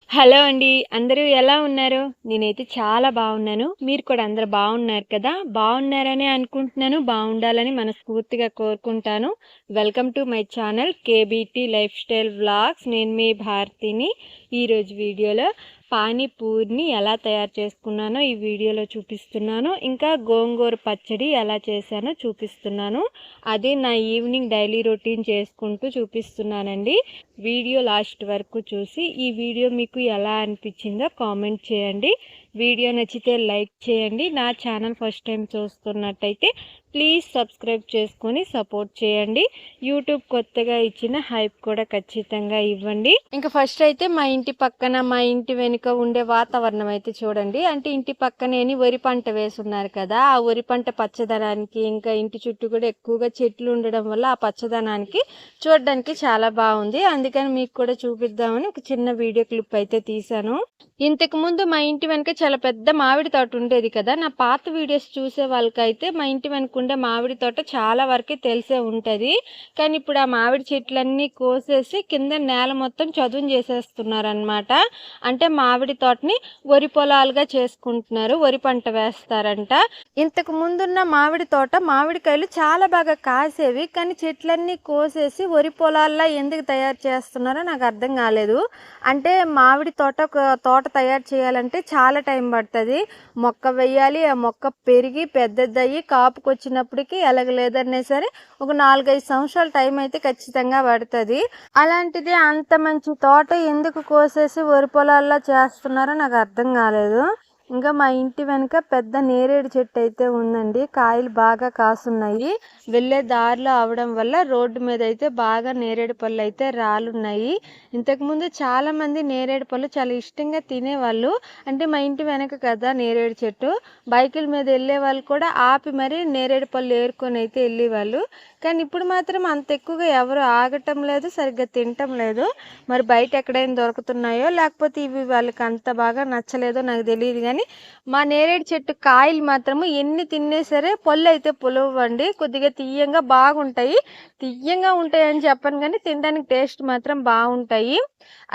Hello అండి. అందరూ ఎలా ఉన్నారు? నేనైతే చాలా బాగున్నాను. మీరు కూడా అందరూ బాగున్నారు కదా! బాగున్నారనే అనుకుంటున్నాను. బాగుండాలని మనస్ఫూర్తిగా కోరుకుంటాను. Welcome to my channel KBT lifestyle vlogs. నేను మీ భారతిని. ఈరోజు వీడియోలో పానీపూరిని ఎలా తయారు చేసుకున్నానో ఈ వీడియోలో చూపిస్తున్నాను. ఇంకా గోంగూర పచ్చడి ఎలా చేశానో చూపిస్తున్నాను. అది నా ఈవినింగ్ డైలీ రొటీన్ చేసుకుంటూ చూపిస్తున్నానండి. వీడియో లాస్ట్ వరకు చూసి ఈ వీడియో మీకు ఎలా అనిపించిందో కామెంట్ చేయండి. వీడియో నచ్చితే లైక్ చేయండి. నా ఛానల్ ఫస్ట్ టైం చూస్తున్నట్టయితే ప్లీజ్ సబ్స్క్రైబ్ చేసుకొని సపోర్ట్ చేయండి. యూట్యూబ్ కొత్తగా ఇచ్చిన హైప్ కూడా ఖచ్చితంగా ఇవ్వండి. ఇంకా ఫస్ట్ అయితే మా ఇంటి పక్కన మా ఇంటి వెనుక ఉండే వాతావరణం అయితే చూడండి. అంటే ఇంటి పక్కనేని వరి పంట వేసున్నారు కదా, ఆ వరి పంట పచ్చదనానికి ఇంకా ఇంటి చుట్టూ కూడా ఎక్కువగా చెట్లు ఉండడం వల్ల ఆ పచ్చదనానికి చూడడానికి చాలా బాగుంది. అందుకని మీకు కూడా చూపిద్దామని ఒక చిన్న వీడియో క్లిప్ అయితే తీశాను. ఇంతకు ముందు మా ఇంటి వెనక చాలా పెద్ద మామిడి తోట ఉండేది కదా. నా పాత వీడియోస్ చూసే వాళ్ళకైతే మా ఇంటి వెనక ఉండే మామిడి తోట చాలా వరకు తెలిసే ఉంటుంది. కానీ ఇప్పుడు ఆ మామిడి చెట్లన్నీ కోసేసి కింద నేల మొత్తం చదును చేసేస్తున్నారనమాట. అంటే మామిడి తోటని వరి పొలాలుగా చేసుకుంటున్నారు, వరి పంట వేస్తారంట. ఇంతకు ముందున్న మామిడి తోట మామిడికాయలు చాలా బాగా కాసేవి, కానీ చెట్లన్నీ కోసేసి వరి పొలాల్లో ఎందుకు తయారు చేస్తున్నారో నాకు అర్థం కాలేదు. అంటే మామిడి తోట తయారు చేయాలంటే చాలా టైం పడుతుంది. మొక్క వేయాలి, ఆ మొక్క పెరిగి పెద్దదయ్యి కాపుకొచ్చినప్పటికీ ఎలాగలేదన్నా సరే ఒక 4-5 సంవత్సరాల టైం అయితే ఖచ్చితంగా పడుతుంది. అలాంటిది అంత మంచి తోట ఎందుకు కోసేసి వరి పొలాల్లో చేస్తున్నారో నాకు అర్థం కాలేదు. ఇంకా మా ఇంటి వెనుక పెద్ద నేరేడు చెట్టు అయితే ఉందండి. కాయలు బాగా కాసున్నాయి. వెళ్ళే దారిలో అవడం వల్ల రోడ్డు మీద అయితే బాగా నేరేడు పళ్ళు అయితే రాలున్నాయి. ఇంతకుముందు చాలా మంది నేరేడు పళ్ళు చాలా ఇష్టంగా తినేవాళ్ళు. అంటే మా ఇంటి వెనక కదా నేరేడు చెట్టు, బైకుల మీద వెళ్ళే వాళ్ళు కూడా ఆపి మరీ నేరేడు పళ్ళు ఏరుకొని అయితే వెళ్ళేవాళ్ళు. కానీ ఇప్పుడు మాత్రం అంత ఎక్కువగా ఎవరు ఆగటం లేదు, సరిగ్గా తినటం లేదు. మరి బయట ఎక్కడైనా దొరుకుతున్నాయో లేకపోతే ఇవి వాళ్ళకి అంత బాగా నచ్చలేదో నాకు తెలియదు. కానీ మా నేరేడు చెట్టు కాయలు మాత్రము ఎన్ని తిన్నా సరే పళ్ళు అయితే పులవండి. కొద్దిగా తీయంగా బాగుంటాయి. తీయంగా ఉంటాయి అని చెప్పను, కానీ తినడానికి టేస్ట్ మాత్రం బాగుంటాయి.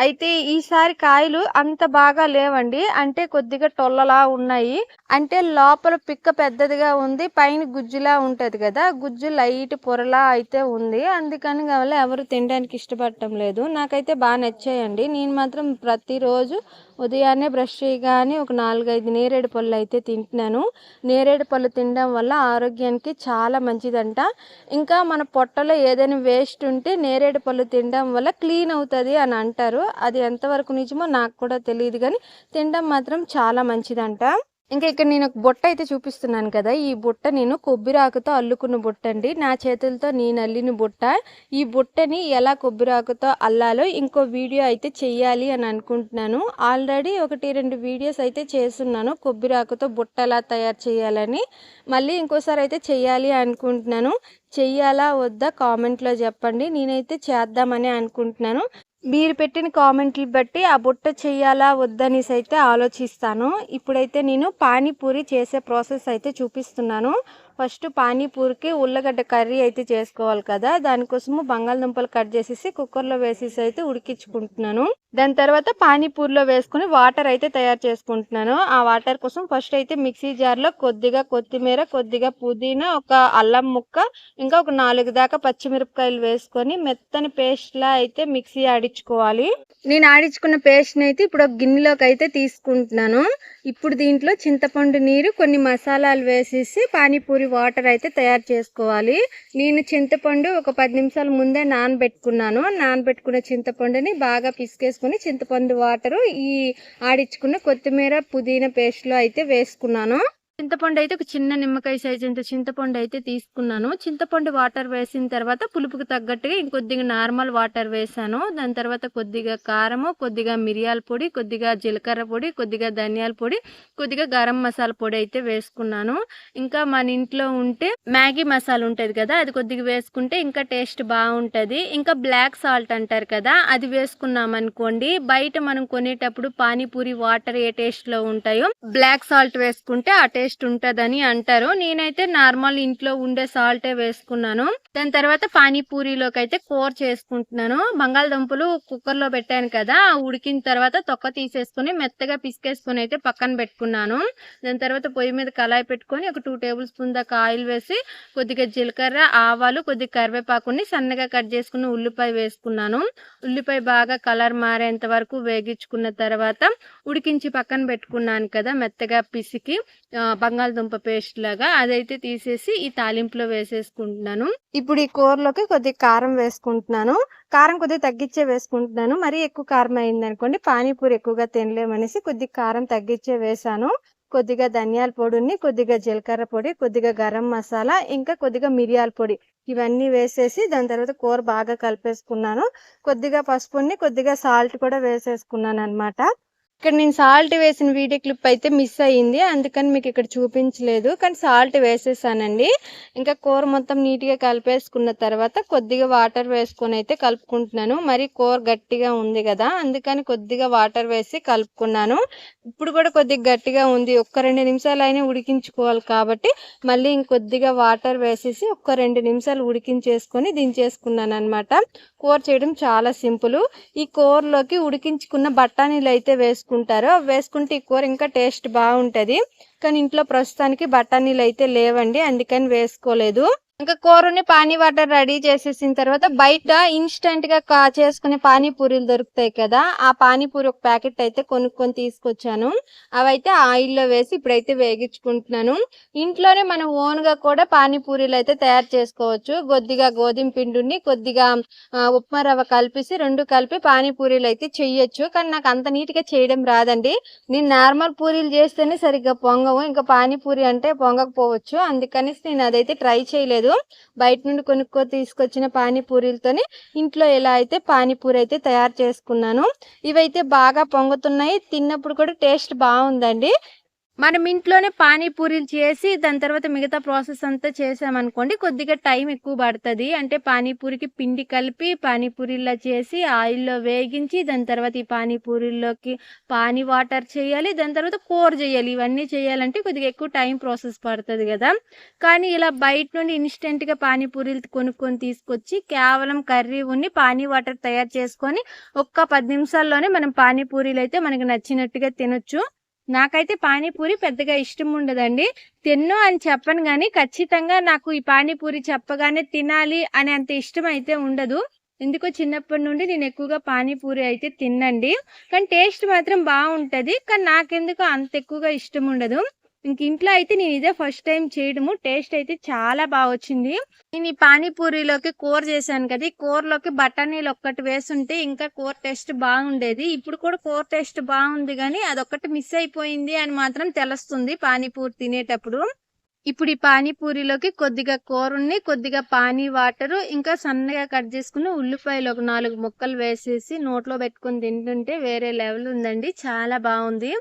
అయితే ఈసారి కాయలు అంత బాగా లేవండి. అంటే కొద్దిగా టొల్లలా ఉన్నాయి. అంటే లోపల పిక్క పెద్దదిగా ఉంది, పైన గుజ్జులా ఉంటది కదా, గుజ్జు లైట్ పొరలా అయితే ఉంది. అందుకని వల్ల ఎవరు తినడానికి ఇష్టపడటం లేదు. నాకైతే బాగా నచ్చాయండి. నేను మాత్రం ప్రతిరోజు ఉదయాన్నే బ్రష్ చేయగానే ఒక 4-5 నేరేడు పళ్ళు అయితే తింటున్నాను. నేరేడు పళ్ళు తినడం వల్ల ఆరోగ్యానికి చాలా మంచిదంట. ఇంకా మన పొట్టలో ఏదైనా వేస్ట్ ఉంటే నేరేడు పళ్ళు తినడం వల్ల క్లీన్ అవుతుంది అని అంటారు. అది ఎంతవరకు నిజమో నాకు కూడా తెలియదు, కానీ తినడం మాత్రం చాలా మంచిదంట. ఇంకా ఇక్కడ నేను ఒక బుట్ట అయితే చూపిస్తున్నాను కదా, ఈ బుట్ట నేను కొబ్బరిఆకుతో అల్లుకున్న బుట్ట అండి. నా చేతులతో నేను అల్లిన బుట్ట. ఈ బుట్టని ఎలా కొబ్బరిఆకుతో అల్లాలో ఇంకో వీడియో అయితే చెయ్యాలి అని అనుకుంటున్నాను. ఆల్రెడీ 1-2 వీడియోస్ అయితే చేస్తున్నాను కొబ్బరిఆకుతో బుట్ట ఎలా తయారు చేయాలని. మళ్ళీ ఇంకోసారి అయితే చెయ్యాలి అనుకుంటున్నాను. చెయ్యాలా వద్దా కామెంట్లో చెప్పండి. నేనైతే చేద్దామని అనుకుంటున్నాను. మీరు పెట్టిన కామెంట్లు బట్టి ఆ బుట్ట చెయ్యాలా వద్దనేసి అయితే ఆలోచిస్తాను. ఇప్పుడైతే నేను పానీపూరి చేసే ప్రాసెస్ అయితే చూపిస్తున్నాను. ఫస్ట్ పానీపూరికి ఉల్లగడ్డ కర్రీ అయితే చేసుకోవాలి కదా, దానికోసము బంగాళదుంపలు కట్ చేసేసి కుక్కర్లో వేసేసి అయితే ఉడికించుకుంటున్నాను. దాని తర్వాత పానీపూరిలో వేసుకుని వాటర్ అయితే తయారు చేసుకుంటున్నాను. ఆ వాటర్ కోసం ఫస్ట్ అయితే మిక్సీ జార్లో కొద్దిగా కొత్తిమీర, కొద్దిగా పుదీనా, ఒక అల్లం ముక్క, ఇంకా ఒక 4 దాకా పచ్చిమిరపకాయలు వేసుకొని మెత్తని పేస్ట్లా అయితే మిక్సీ ఆడించుకోవాలి. నేను ఆడించుకున్న పేస్ట్ని అయితే ఇప్పుడు ఒక గిన్నెలోకి అయితే తీసుకుంటున్నాను. ఇప్పుడు దీంట్లో చింతపండు నీరు, కొన్ని మసాలాలు వేసేసి పానీపూరి వాటర్ అయితే తయారు చేసుకోవాలి. నేను చింతపండు ఒక 10 నిమిషాల ముందే నానబెట్టుకున్నాను. నానబెట్టుకున్న చింతపండుని బాగా పిసికేసుకుని చింతపండు వాటరు ఈ ఆడించుకున్న కొత్తిమీర పుదీనా పేస్ట్లో అయితే వేసుకున్నాను. చింతపండు అయితే ఒక చిన్న నిమ్మకాయ సైజ్ అంత చింతపండు అయితే తీసుకున్నాను. చింతపండు వాటర్ వేసిన తర్వాత పులుపుకి తగ్గట్టుగా ఇంకొద్దిగా నార్మల్ వాటర్ వేసాను. దాని తర్వాత కొద్దిగా కారము, కొద్దిగా మిరియాల పొడి, కొద్దిగా జీలకర్ర పొడి, కొద్దిగా ధనియాల పొడి, కొద్దిగా గరం మసాలా పొడి అయితే వేసుకున్నాను. ఇంకా మన ఇంట్లో ఉంటే మ్యాగీ మసాలా ఉంటుంది కదా, అది కొద్దిగా వేసుకుంటే ఇంకా టేస్ట్ బాగుంటుంది. ఇంకా బ్లాక్ సాల్ట్ అంటారు కదా, అది వేసుకున్నాం అనుకోండి, బయట మనం కొనేటప్పుడు పానీపూరి వాటర్ ఏ టేస్ట్ లో ఉంటాయో బ్లాక్ సాల్ట్ వేసుకుంటే ఆ టేస్ట్ టేస్ట్ ఉంటుందని అంటారు. నేనైతే నార్మల్ ఇంట్లో ఉండే సాల్టే వేసుకున్నాను. దాని తర్వాత పానీపూరిలోకి అయితే కూర చేసుకుంటున్నాను. బంగాళదుంపలు కుక్కర్లో పెట్టాను కదా, ఉడికిన తర్వాత తొక్క తీసేసుకుని మెత్తగా పిసికేసుకుని అయితే పక్కన పెట్టుకున్నాను. దాని తర్వాత పొయ్యి మీద కళాయి పెట్టుకొని ఒక 2 టేబుల్ స్పూన్ దాకా ఆయిల్ వేసి కొద్దిగా జీలకర్ర, ఆవాలు, కొద్దిగా కరివేపాకుని సన్నగా కట్ చేసుకుని ఉల్లిపాయ వేసుకున్నాను. ఉల్లిపాయ బాగా కలర్ మారేంత వరకు వేగించుకున్న తర్వాత ఉడికించి పక్కన పెట్టుకున్నాను కదా మెత్తగా పిసికి బంగాళదుంప పేస్ట్ లాగా, అదైతే తీసేసి ఈ తాలింపులో వేసేసుకుంటున్నాను. ఇప్పుడు ఈ కూరలోకి కొద్దిగా కారం వేసుకుంటున్నాను. కారం కొద్దిగా తగ్గించే వేసుకుంటున్నాను. మరీ ఎక్కువ కారం అయింది అనుకోండి పానీపూరి ఎక్కువగా తినలేమనేసి కొద్దిగా కారం తగ్గించే వేసాను. కొద్దిగా ధనియాల పొడిని, కొద్దిగా జీలకర్ర పొడి, కొద్దిగా గరం మసాలా, ఇంకా కొద్దిగా మిరియాల పొడి ఇవన్నీ వేసేసి దాని తర్వాత కూర బాగా కలిపేసుకున్నాను. కొద్దిగా పసుపుని, కొద్దిగా సాల్ట్ కూడా వేసేసుకున్నాను అనమాట. ఇక్కడ నేను సాల్ట్ వేసిన వీడియో క్లిప్ అయితే మిస్ అయ్యింది, అందుకని మీకు ఇక్కడ చూపించలేదు. కానీ సాల్ట్ వేసేసానండి. ఇంకా కూర మొత్తం నీట్గా కలిపేసుకున్న తర్వాత కొద్దిగా వాటర్ వేసుకొని అయితే కలుపుకుంటున్నాను. మరి కూర గట్టిగా ఉంది కదా, అందుకని కొద్దిగా వాటర్ వేసి కలుపుకున్నాను. ఇప్పుడు కూడా కొద్దిగా గట్టిగా ఉంది, ఒక్క 2 నిమిషాలు అయినా ఉడికించుకోవాలి కాబట్టి మళ్ళీ ఇంకొద్దిగా వాటర్ వేసేసి ఒక్క 2 నిమిషాలు ఉడికించేసుకొని దించేసుకున్నాను అనమాట. కూర చేయడం చాలా సింపుల్. ఈ కూరలోకి ఉడికించుకున్న బఠానీలు అయితే వేసుకుంటారు. వేసుకుంటే ఈ కూర ఇంకా టేస్ట్ బాగుంటుంది. కానీ ఇంట్లో ప్రస్తుతానికి బఠానీలు అయితే లేవండి, అందుకని వేసుకోలేదు. ఇంకా కూరని పానీ వాటర్ రెడీ చేసేసిన తర్వాత బయట ఇన్స్టెంట్ గా చేసుకునే పానీపూరీలు దొరుకుతాయి కదా, ఆ పానీపూరి ఒక ప్యాకెట్ అయితే కొనుక్కొని తీసుకొచ్చాను. అవైతే ఆయిల్లో వేసి ఇప్పుడైతే వేగించుకుంటున్నాను. ఇంట్లోనే మనం ఓన్ గా కూడా పానీపూరీలు అయితే తయారు చేసుకోవచ్చు. కొద్దిగా గోధుమ పిండిని, కొద్దిగా ఉప్మా రవ్వ కలిపేసి 2 కలిపి పానీపూరీలు అయితే చెయ్యొచ్చు. కానీ నాకు అంత నీట్ గా చేయడం రాదండి. నేను నార్మల్ పూరీలు చేస్తేనే సరిగ్గా పొంగవు, ఇంకా పానీపూరి అంటే పొంగకపోవచ్చు. అందుకని నేను అదైతే ట్రై చేయలేదు. బయట నుండి తీసుకొచ్చిన పానీపూరీలతోని ఇంట్లో ఎలా అయితే పానీపూరి అయితే తయారు చేసుకున్నాను. ఇవైతే బాగా పొంగుతున్నాయి, తిన్నప్పుడు కూడా టేస్ట్ బాగుందండి. మనం ఇంట్లోనే పానీపూరీలు చేసి దాని తర్వాత మిగతా ప్రాసెస్ అంతా చేసామనుకోండి కొద్దిగా టైం ఎక్కువ పడుతుంది. అంటే పానీపూరికి పిండి కలిపి పానీపూరిలా చేసి ఆయిల్లో వేగించి దాని తర్వాత ఈ పానీపూరిలోకి పానీ వాటర్ చేయాలి, దాని తర్వాత కూర చేయాలి. ఇవన్నీ చేయాలంటే కొద్దిగా ఎక్కువ టైం ప్రాసెస్ పడుతుంది కదా. కానీ ఇలా బయట నుండి ఇన్స్టెంట్గా పానీపూరీలు కొనుక్కొని తీసుకొచ్చి కేవలం కర్రీ ఉన్ని పానీ వాటర్ తయారు చేసుకొని ఒక్క 10 నిమిషాల్లోనే మనం పానీపూరీలు అయితే మనకు నచ్చినట్టుగా తినొచ్చు. నాకైతే పానీపూరి పెద్దగా ఇష్టం ఉండదండి. తిన్ను అని చెప్పను కానీ ఖచ్చితంగా నాకు ఈ పానీపూరి చెప్పగానే తినాలి అని అంత ఇష్టం అయితే ఉండదు. ఎందుకో చిన్నప్పటి నుండి నేను ఎక్కువగా పానీపూరి అయితే తిన్నండి. కానీ టేస్ట్ మాత్రం బాగుంటుంది. కానీ నాకెందుకో అంత ఎక్కువగా ఇష్టం ఉండదు. ఇంక ఇంట్లో అయితే నేను ఇదే ఫస్ట్ టైం చేయడము. టేస్ట్ అయితే చాలా బాగా వచ్చింది. నేను ఈ పానీపూరిలోకి కూర చేశాను కదా, ఈ కూరలోకి బఠానీలు ఒక్కటి వేసుంటే ఇంకా కూర టేస్ట్ బాగుండేది. ఇప్పుడు కూడా కూర టేస్ట్ బాగుంది కానీ అదొక్కటి మిస్ అయిపోయింది అని మాత్రం తెలుస్తుంది పానీపూరి తినేటప్పుడు. ఇప్పుడు ఈ పానీపూరిలోకి కొద్దిగా కూరని, కొద్దిగా పానీ వాటరు, ఇంకా సన్నగా కట్ చేసుకుని ఉల్లిపాయలు ఒక 4 ముక్కలు వేసేసి నోట్లో పెట్టుకొని తింటుంటే వేరే లెవెల్ ఉందండి, చాలా బాగుంది.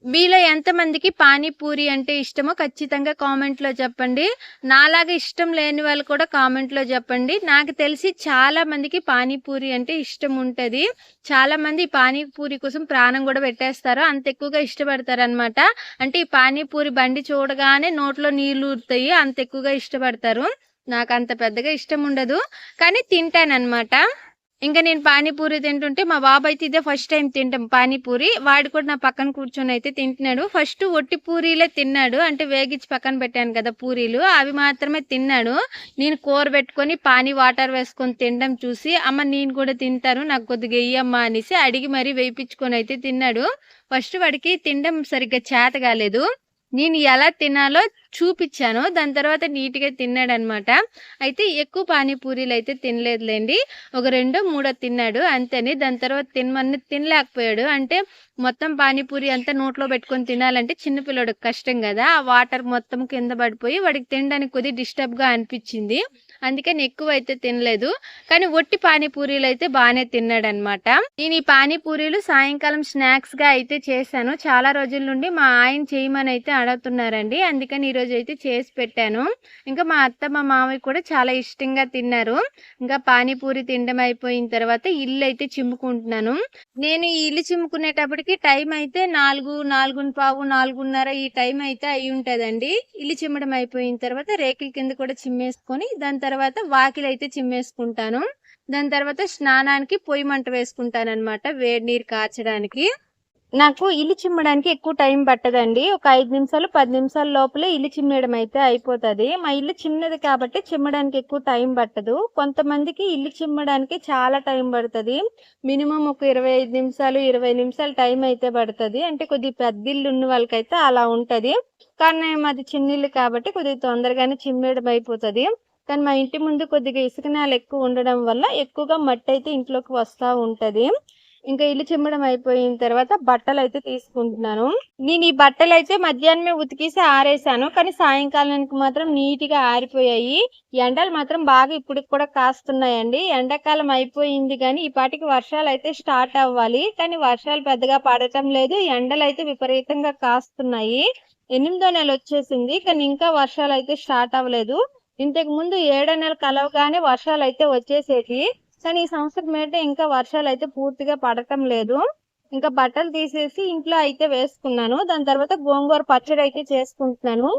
మీలో ఎంతమందికి పానీపూరి అంటే ఇష్టమో ఖచ్చితంగా కామెంట్లో చెప్పండి. నాలాగా ఇష్టం లేని వాళ్ళు కూడా కామెంట్లో చెప్పండి. నాకు తెలిసి చాలా మందికి పానీపూరి అంటే ఇష్టం ఉంటుంది. చాలా మంది పానీపూరి కోసం ప్రాణం కూడా పెట్టేస్తారు, అంత ఎక్కువగా ఇష్టపడతారు అనమాట. అంటే ఈ పానీపూరి బండి చూడగానే నోట్లో నీళ్ళు ఊరుతాయి, అంత ఎక్కువగా ఇష్టపడతారు. నాకు అంత పెద్దగా ఇష్టం ఉండదు కానీ తింటానన్నమాట. ఇంకా నేను పానీపూరి తింటుంటే మా బాబు అయితే ఇదే ఫస్ట్ టైం తింటాం పానీపూరి. వాడు కూడా నా పక్కన కూర్చొని అయితే తింటున్నాడు. ఫస్ట్ ఒట్టి పూరీలే తిన్నాడు, అంటే వేగించి పక్కన పెట్టాను కదా పూరీలు, అవి మాత్రమే తిన్నాడు. నేను కూర పెట్టుకొని పానీ వాటర్ వేసుకొని తినడం చూసి అమ్మ నేను కూడా తింటాను నాకు కొద్దిగా వెయ్యమ్మా అనేసి అడిగి మరీ వేయించుకొని అయితే తిన్నాడు. ఫస్ట్ వాడికి తినడం సరిగ్గా చేత కాలేదు. నేను ఎలా తినాలో చూపించాను, దాని తర్వాత నీట్గా తిన్నాడనమాట. అయితే ఎక్కువ పానీపూరీలు అయితే తినలేదులేండి, ఒక 2-3 తిన్నాడు అంతేని. దాని తర్వాత తినలేకపోయాడు. అంటే మొత్తం పానీపూరి అంతా నోట్లో పెట్టుకొని తినాలంటే చిన్నపిల్లడికి కష్టం కదా, ఆ వాటర్ మొత్తం కింద పడిపోయి వాడికి తినడానికి కొద్దిగా డిస్టర్బ్గా అనిపించింది. అందుకని ఎక్కువ అయితే తినలేదు. కానీ ఒట్టి పానీపూరీలు అయితే బాగానే తిన్నాడనమాట. నేను ఈ పానీపూరీలు సాయంకాలం స్నాక్స్ గా అయితే చేశాను. చాలా రోజుల నుండి మా ఆయన చేయమని అయితే అడుగుతున్నారండి. అందుకని ఈ రోజు అయితే చేసి పెట్టాను. ఇంకా మా అత్త మా మామయ్య కూడా చాలా ఇష్టంగా తిన్నారు. ఇంకా పానీపూరి తినడం అయిపోయిన తర్వాత ఇల్లు అయితే చిమ్ముకుంటున్నాను. నేను ఈ ఇల్లు చిమ్ముకునేటప్పటికి టైం అయితే 4, 4:15, 4:30 ఈ టైం అయితే అయి ఉంటదండి. ఇల్లు చిమ్మడం అయిపోయిన తర్వాత రేకుల కింద కూడా చిమ్మేసుకొని దాని తర్వాత వాకిలి అయితే చిమ్మేసుకుంటాను. దాని తర్వాత స్నానానికి పొయ్యి మంట వేసుకుంటానన్నమాట, వేడి నీరు కాచడానికి. నాకు ఇల్లు చిమ్మడానికి ఎక్కువ టైం పట్టదండి. ఒక 5 నిమిషాలు 10 నిమిషాల లోపలే ఇల్లు చిమ్మేయడం అయితే అయిపోతుంది. మా ఇల్లు చిన్నది కాబట్టి చిమ్మడానికి ఎక్కువ టైం పట్టదు. కొంతమందికి ఇల్లు చిమ్మడానికి చాలా టైం పడుతుంది. మినిమం ఒక 25 నిమిషాలు 20 నిమిషాలు టైం అయితే పడుతుంది. అంటే కొద్దిగా పెద్ద ఇల్లు ఉన్న వాళ్ళకైతే అలా ఉంటది. కానీ మాది చిన్న ఇల్లు కాబట్టి కొద్దిగా తొందరగానే చిమ్మేయడం అయిపోతుంది. కానీ మా ఇంటి ముందు కొద్దిగా ఇసుక నేల ఎక్కువ ఉండడం వల్ల ఎక్కువగా మట్టి అయితే ఇంట్లోకి వస్తూ ఉంటది. ఇంకా ఇల్లు చిమ్మడం అయిపోయిన తర్వాత బట్టలు అయితే తీసుకుంటున్నాను. నేను ఈ బట్టలు అయితే మధ్యాహ్నమే ఉతికేసి ఆరేసాను. కానీ సాయంకాలానికి మాత్రం నీట్ గా ఆరిపోయాయి. ఎండలు మాత్రం బాగా ఇప్పటికి కూడా కాస్తున్నాయండి. ఎండాకాలం అయిపోయింది కానీ ఈ పాటికి వర్షాలు అయితే స్టార్ట్ అవ్వాలి. కానీ వర్షాలు పెద్దగా పడటం లేదు. ఎండలు అయితే విపరీతంగా కాస్తున్నాయి. 8వ నెల వచ్చేసింది కానీ ఇంకా వర్షాలు అయితే స్టార్ట్ అవ్వలేదు. ఇంతకు ముందు 7వ నెల కలవగానే వర్షాలు అయితే వచ్చేసేటి. కానీ ఈ సంవత్సరం అయితే ఇంకా వర్షాలు అయితే పూర్తిగా పడటం లేదు. ఇంకా బట్టలు తీసేసి ఇంట్లో అయితే వేసుకున్నాను. దాని తర్వాత గోంగూర పచ్చడి అయితే చేసుకుంటున్నాను.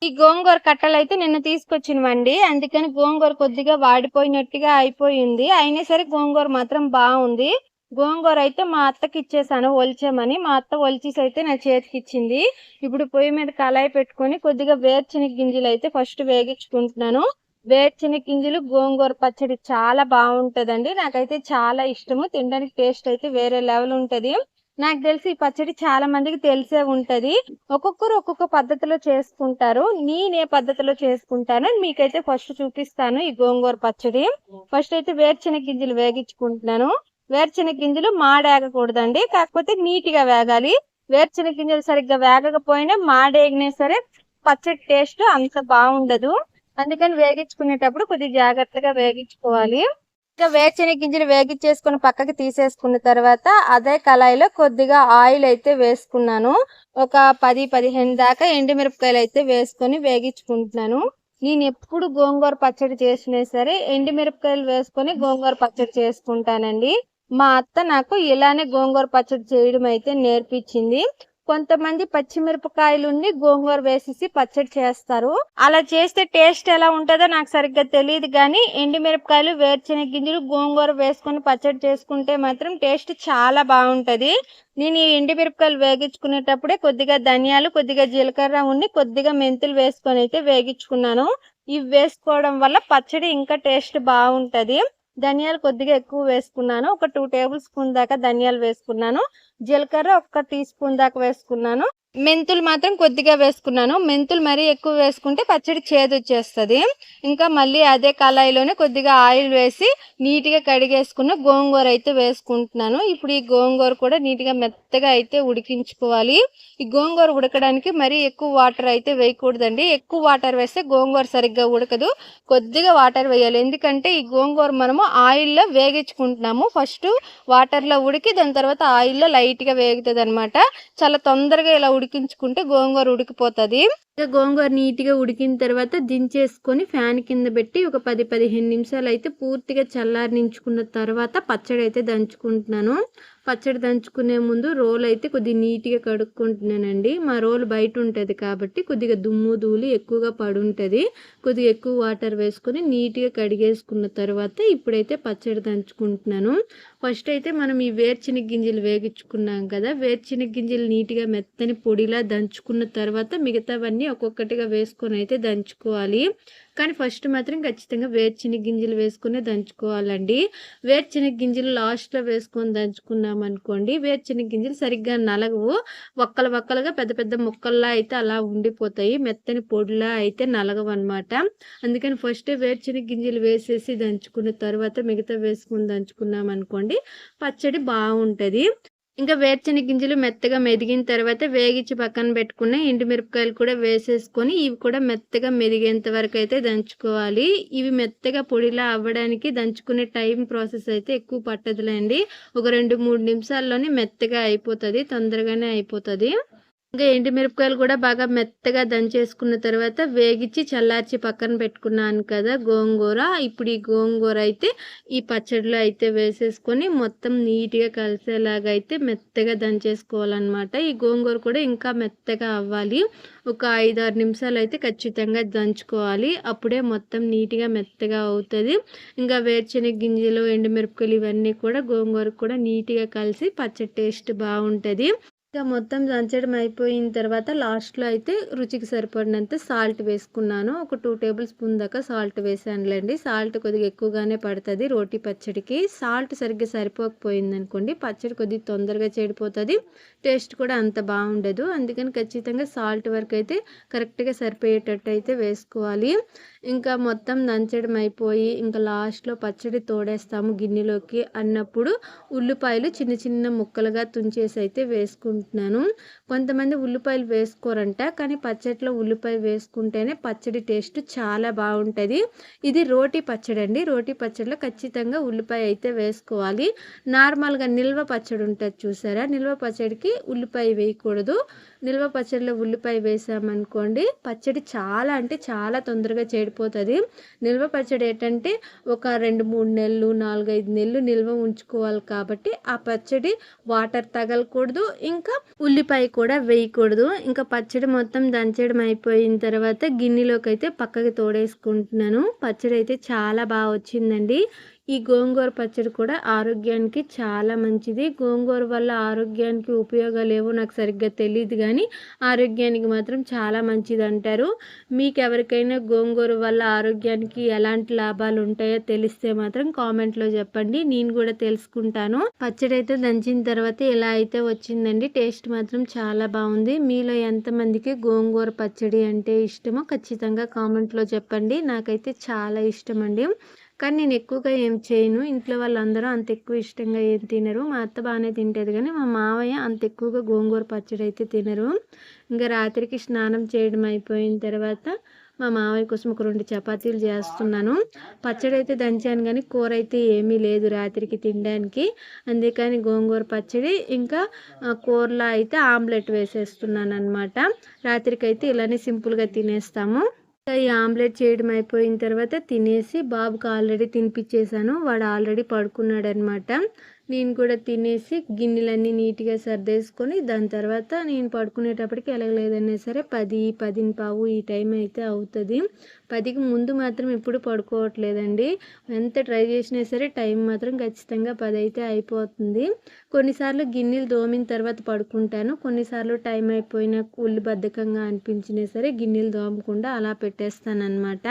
ఈ గోంగూర కట్టలు అయితే నిన్న తీసుకొచ్చినవండి. అందుకని గోంగూర కొద్దిగా వాడిపోయినట్టుగా అయిపోయింది. అయినా సరే గోంగూర మాత్రం బాగుంది. గోంగూర అయితే మా అత్తకి ఇచ్చేసాను ఒలిచామని. మా అత్త ఒలిచేసి అయితే నా చేతికి ఇచ్చింది. ఇప్పుడు పొయ్యి మీద కళాయి పెట్టుకొని కొద్దిగా వేరుశనగ గింజలు అయితే ఫస్ట్ వేగించుకుంటున్నాను. వేరుశనగ గింజలు గోంగూర పచ్చడి చాలా బాగుంటదండి. నాకైతే చాలా ఇష్టము. తినడానికి టేస్ట్ అయితే వేరే లెవెల్ ఉంటది. నాకు తెలిసి ఈ పచ్చడి చాలా మందికి తెలిసే ఉంటది. ఒక్కొక్కరు ఒక్కొక్క పద్ధతిలో చేసుకుంటారు. నేను ఏ పద్ధతిలో చేసుకుంటాను మీకైతే ఫస్ట్ చూపిస్తాను. ఈ గోంగూర పచ్చడి ఫస్ట్ అయితే వేరుశనగ గింజలు వేగించుకుంటున్నాను. వేరుశనగ గింజలు మాడేగకూడదండి, కాకపోతే నీట్ గా వేగాలి. వేరుశనగ గింజలు సరిగ్గా వేగకపోయినా మాడేగినా సరే పచ్చడి టేస్ట్ అంత బాగుండదు. అందుకని వేగించుకునేటప్పుడు కొద్దిగా జాగ్రత్తగా వేగించుకోవాలి. ఇంకా వేరుశనగ గింజలు వేగించేసుకుని పక్కకి తీసేసుకున్న తర్వాత అదే కళాయిలో కొద్దిగా ఆయిల్ అయితే వేసుకున్నాను. ఒక 10-15 దాకా ఎండుమిరపకాయలు అయితే వేసుకొని వేగించుకుంటున్నాను. నేను ఎప్పుడు గోంగూర పచ్చడి చేసినా సరే ఎండుమిరపకాయలు వేసుకొని గోంగూర పచ్చడి చేసుకుంటానండి. మా అత్త నాకు ఇలానే గోంగూర పచ్చడి చేయడం అయితే నేర్పించింది. కొంతమంది పచ్చిమిరపకాయలుండి గోంగూర వేసేసి పచ్చడి చేస్తారు. అలా చేస్తే టేస్ట్ ఎలా ఉంటుందో నాకు సరిగ్గా తెలియదు కానీ ఎండుమిరపకాయలు వేరుశనగ గింజలు గోంగూర వేసుకొని పచ్చడి చేసుకుంటే మాత్రం టేస్ట్ చాలా బాగుంటది. నేను ఈ ఎండుమిరపకాయలు వేగించుకునేటప్పుడే కొద్దిగా ధనియాలు, కొద్దిగా జీలకర్ర ఉండి కొద్దిగా మెంతులు వేసుకొని అయితే వేగించుకున్నాను. ఇవి వేసుకోవడం వల్ల పచ్చడి ఇంకా టేస్ట్ బాగుంటది. ధనియాలు కొద్దిగా ఎక్కువ వేసుకున్నాను. ఒక 2 టేబుల్ స్పూన్ దాకా ధనియాలు వేసుకున్నాను. జీలకర్ర 1 టీ స్పూన్ దాకా వేసుకున్నాను. మెంతులు మాత్రం కొద్దిగా వేసుకున్నాను. మెంతులు మరీ ఎక్కువ వేసుకుంటే పచ్చడి చేదు వచ్చేస్తుంది. ఇంకా మళ్ళీ అదే కళాయిలోనే కొద్దిగా ఆయిల్ వేసి నీట్గా కడిగేసుకున్న గోంగూర అయితే వేసుకుంటున్నాను. ఇప్పుడు ఈ గోంగూర కూడా నీట్గా మెత్తగా అయితే ఉడికించుకోవాలి. ఈ గోంగూర ఉడకడానికి మరీ ఎక్కువ వాటర్ అయితే వేయకూడదండి. ఎక్కువ వాటర్ వేస్తే గోంగూర సరిగ్గా ఉడకదు. కొద్దిగా వాటర్ వేయాలి. ఎందుకంటే ఈ గోంగూర మనము ఆయిల్లో వేగించుకుంటున్నాము. ఫస్ట్ వాటర్లో ఉడికి దాని తర్వాత ఆయిల్లో లైట్గా వేగుతుంది అనమాట. చాలా తొందరగా ఇలా ఉడికించుకుంటే గోంగూర ఉడికిపోతుంది. గోంగూర నీట్గా ఉడికిన తర్వాత దించేసుకొని ఫ్యాన్ కింద పెట్టి ఒక 10-15 నిమిషాలు అయితే పూర్తిగా చల్లారించుకున్న తర్వాత పచ్చడి అయితే దంచుకుంటున్నాను. పచ్చడి దంచుకునే ముందు రోల్ అయితే కొద్దిగా నీట్గా కడుక్కుంటున్నానండి. మా రోల్ బయట ఉంటుంది కాబట్టి కొద్దిగా దుమ్ము ధూళి ఎక్కువగా పడుంటుంది. కొద్దిగా ఎక్కువ వాటర్ వేసుకొని నీట్గా కడిగేసుకున్న తర్వాత ఇప్పుడైతే పచ్చడి దంచుకుంటున్నాను. ఫస్ట్ అయితే మనం ఈ వేరుశనగ గింజలు వేగించుకున్నాం కదా, వేరుశనగ గింజలు నీట్గా మెత్తని పొడిలా దంచుకున్న తర్వాత మిగతావన్నీ ఒక్కొక్కటిగా వేసుకొని అయితే దంచుకోవాలి. కానీ ఫస్ట్ మాత్రం ఖచ్చితంగా వేరుశనగ గింజలు వేసుకునే దంచుకోవాలండి. వేరుశనగ గింజలు లాస్ట్లో వేసుకొని దంచుకున్నాం అనుకోండి, వేరుశనగ గింజలు సరిగ్గా నలగవు. వక్కలుగా పెద్ద పెద్ద ముక్కల్లా అయితే అలా ఉండిపోతాయి. మెత్తని పొడిలా అయితే నలగవు అనమాట. అందుకని ఫస్ట్ వేరుశనగ గింజలు వేసేసి దంచుకున్న తర్వాత మిగతా వేసుకుని దంచుకున్నాం అనుకోండి పచ్చడి బాగుంటుంది. ఇంకా వేరుశనగ గింజలు మెత్తగా మెదిగిన తర్వాత వేగించి పక్కన పెట్టుకున్న ఎండుమిరపకాయలు కూడా వేసేసుకొని ఇవి కూడా మెత్తగా మెదిగేంత వరకు అయితే దంచుకోవాలి. ఇవి మెత్తగా పొడిలా అవ్వడానికి దంచుకునే టైం ప్రాసెస్ అయితే ఎక్కువ పట్టదులేండి. ఒక 2-3 నిమిషాల్లోనే మెత్తగా అయిపోతుంది, తొందరగానే అయిపోతుంది. ఇంకా ఎండుమిరపకాయలు కూడా బాగా మెత్తగా దంచేసుకున్న తర్వాత వేగించి చల్లార్చి పక్కన పెట్టుకున్నాను కదా గోంగూర. ఇప్పుడు ఈ గోంగూర అయితే ఈ పచ్చడిలో అయితే వేసేసుకొని మొత్తం నీట్గా కలిసేలాగా అయితే మెత్తగా దంచేసుకోవాలన్నమాట. ఈ గోంగూర కూడా ఇంకా మెత్తగా అవ్వాలి. ఒక 5-6 నిమిషాలు అయితే ఖచ్చితంగా దంచుకోవాలి. అప్పుడే మొత్తం నీట్గా మెత్తగా అవుతుంది. ఇంకా వేరుశనగ గింజలు, ఎండుమిరపకాయలు ఇవన్నీ కూడా గోంగూర కూడా నీట్గా కలిసి పచ్చడి టేస్ట్ బాగుంటుంది. ఇంకా మొత్తం దంచడం అయిపోయిన తర్వాత లాస్ట్లో అయితే రుచికి సరిపడినంత సాల్ట్ వేసుకున్నాను. ఒక 2 టేబుల్ స్పూన్ దాకా సాల్ట్ వేసానులేండి. సాల్ట్ కొద్దిగా ఎక్కువగానే పడుతుంది రోటి పచ్చడికి. సాల్ట్ సరిగ్గా సరిపోకపోయింది అనుకోండి పచ్చడి కొద్దిగా తొందరగా చెడిపోతుంది, టేస్ట్ కూడా అంత బాగుండదు. అందుకని ఖచ్చితంగా సాల్ట్ వరకు అయితే కరెక్ట్గా సరిపోయేటట్టు అయితే వేసుకోవాలి. ఇంకా మొత్తం దంచడం అయిపోయి ఇంకా లాస్ట్లో పచ్చడి తోడేస్తాము గిన్నెలోకి అన్నప్పుడు ఉల్లిపాయలు చిన్న చిన్న ముక్కలుగా తుంచేసి అయితే వేసుకుంటున్నాను. కొంతమంది ఉల్లిపాయలు వేసుకోరంట, కానీ పచ్చడిలో ఉల్లిపాయ వేసుకుంటేనే పచ్చడి టేస్ట్ చాలా బాగుంటుంది. ఇది రోటి పచ్చడి అండి. రోటి పచ్చడిలో ఖచ్చితంగా ఉల్లిపాయ అయితే వేసుకోవాలి. నార్మల్గా నిల్వ పచ్చడి ఉంటుంది చూసారా, నిల్వ పచ్చడికి ఉల్లిపాయ వేయకూడదు. నిల్వ పచ్చడిలో ఉల్లిపాయ వేసామనుకోండి పచ్చడి చాలా అంటే చాలా తొందరగా చెడిపోతుంది. నిల్వ పచ్చడి ఏంటంటే ఒక 2-3 నెలలు 4-5 నెలలు నిల్వ ఉంచుకోవాలి కాబట్టి ఆ పచ్చడి వాటర్ తగలకూడదు, ఇంకా ఉల్లిపాయ కూడా వేయకూడదు. ఇంకా పచ్చడి మొత్తం దంచడం అయిపోయిన తర్వాత గిన్నెలోకి అయితే పక్కకి తోడేసుకుంటున్నాను. పచ్చడి అయితే చాలా బాగా వచ్చిందండి. ఈ గోంగూర పచ్చడి కూడా ఆరోగ్యానికి చాలా మంచిది. గోంగూర వల్ల ఆరోగ్యానికి ఉపయోగాలు ఏవో నాకు సరిగ్గా తెలియదు, కానీ ఆరోగ్యానికి మాత్రం చాలా మంచిది అంటారు. మీకు ఎవరికైనా గోంగూర వల్ల ఆరోగ్యానికి ఎలాంటి లాభాలు ఉంటాయో తెలిస్తే మాత్రం కామెంట్లో చెప్పండి, నేను కూడా తెలుసుకుంటాను. పచ్చడి అయితే దంచిన తర్వాత ఇలా అయితే వచ్చిందండి. టేస్ట్ మాత్రం చాలా బాగుంది. మీలో ఎంతమందికి గోంగూర పచ్చడి అంటే ఇష్టమో ఖచ్చితంగా కామెంట్లో చెప్పండి. నాకైతే చాలా ఇష్టం అండి. కానీ నేను ఎక్కువగా ఏం చేయను. ఇంట్లో వాళ్ళందరూ అంత ఎక్కువ ఇష్టంగా ఏం తినరు. మా అత్త బాగానే తింటేది, కానీ మా మావయ్య అంత ఎక్కువగా గోంగూర పచ్చడి అయితే తినరు. ఇంకా రాత్రికి స్నానం చేయడం అయిపోయిన తర్వాత మా మావయ్య కోసం ఒక 2 చపాతీలు చేస్తున్నాను. పచ్చడి అయితే దంచాను, కానీ కూర అయితే ఏమీ లేదు రాత్రికి తినడానికి. అందుకని గోంగూర పచ్చడి ఇంకా కూరలో అయితే ఆమ్లెట్ వేసేస్తున్నాను అనమాట. రాత్రికి అయితే ఇలానే సింపుల్గా తినేస్తాము. ఈ ఆమ్లెట్ చేయడం అయిపోయిన తర్వాత తినేసి బాబుకి ఆల్రెడీ తినిపించేశాను. వాడు ఆల్రెడీ పడుకున్నాడు అనమాట. నేను కూడా తినేసి గిన్నెలన్నీ నీట్గా సర్దేసుకొని దాని తర్వాత నేను పడుకునేటప్పటికి ఎలాగలేదన్నా సరే 10-10:15 ఈ టైం అయితే అవుతుంది. 10కి ముందు మాత్రం ఎప్పుడు పడుకోవట్లేదండి. ఎంత ట్రై చేసినా సరే టైం మాత్రం ఖచ్చితంగా 10 అయితే అయిపోతుంది. కొన్నిసార్లు గిన్నెలు దోమిన తర్వాత పడుకుంటాను. కొన్నిసార్లు టైం అయిపోయినా ఒళ్ళు బద్ధకంగా అనిపించినా సరే గిన్నెలు దోమకుండా అలా పెట్టేస్తానన్నమాట.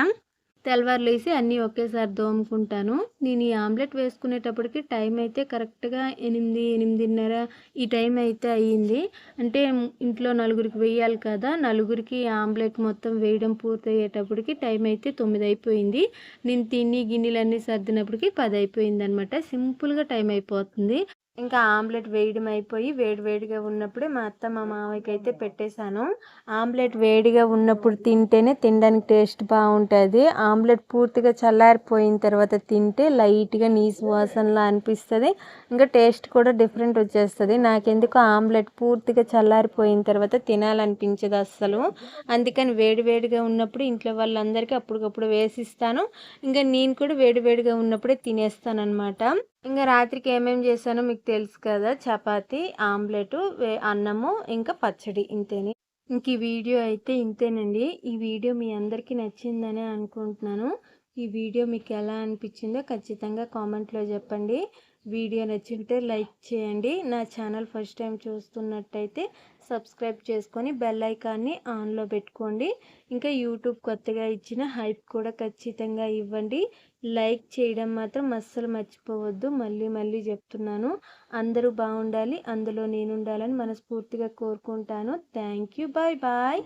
తెల్లవారు లేసి అన్నీ ఒకేసారి దోముకుంటాను. నేను ఈ ఆమ్లెట్ వేసుకునేటప్పటికి టైం అయితే కరెక్ట్గా 8-8:30 ఈ టైం అయితే అయ్యింది. అంటే ఇంట్లో నలుగురికి వేయాలి కదా, నలుగురికి ఆమ్లెట్ మొత్తం వేయడం పూర్తయ్యేటప్పటికి టైం అయితే 9 అయిపోయింది. నేను తిని గిన్నెలన్నీ సర్దినప్పటికి 10 అయిపోయింది అనమాట. సింపుల్గా టైం అయిపోతుంది. ఇంకా ఆమ్లెట్ వేయడం అయిపోయి వేడివేడిగా ఉన్నప్పుడే మా అత్త మా మావయ్యకి అయితే పెట్టేశాను. ఆమ్లెట్ వేడిగా ఉన్నప్పుడు తింటేనే తినడానికి టేస్ట్ బాగుంటుంది. ఆమ్లెట్ పూర్తిగా చల్లారిపోయిన తర్వాత తింటే లైట్గా నీసు వాసనలా అనిపిస్తుంది. ఇంకా టేస్ట్ కూడా డిఫరెంట్ వచ్చేస్తుంది. నాకెందుకు ఆమ్లెట్ పూర్తిగా చల్లారిపోయిన తర్వాత తినాలనిపించదు అస్సలు. అందుకని వేడివేడిగా ఉన్నప్పుడు ఇంట్లో వాళ్ళందరికీ అప్పటికప్పుడు వేసిస్తాను. ఇంకా నేను కూడా వేడివేడిగా ఉన్నప్పుడే తినేస్తాను అనమాట. ఇంకా రాత్రికి ఏమేమి చేశానో మీకు తెలుసు కదా, చపాతి, ఆమ్లెట్, అన్నము, ఇంకా పచ్చడి, ఇంతేనే. ఇంక ఈ వీడియో అయితే ఇంతేనండి. ఈ వీడియో మీ అందరికీ నచ్చిందని అనుకుంటున్నాను. ఈ వీడియో మీకు ఎలా అనిపించిందో ఖచ్చితంగా కామెంట్లో చెప్పండి. వీడియో నచ్చితే లైక్ చేయండి. నా ఛానల్ ఫస్ట్ టైం చూస్తున్నట్టయితే సబ్స్క్రైబ్ చేసుకొని బెల్ ఐకాన్ని ఆన్లో పెట్టుకోండి. ఇంకా యూట్యూబ్ కొత్తగా ఇచ్చిన హైప్ కూడా ఖచ్చితంగా ఇవ్వండి. లైక్ చేయడం మాత్రం అస్సలు మర్చిపోవద్దు. మళ్ళీ మళ్ళీ చెప్తున్నాను. అందరూ బాగుండాలి, అందులో నేను ఉండాలని మనస్ఫూర్తిగా కోరుకుంటాను. Thank you. Bye bye.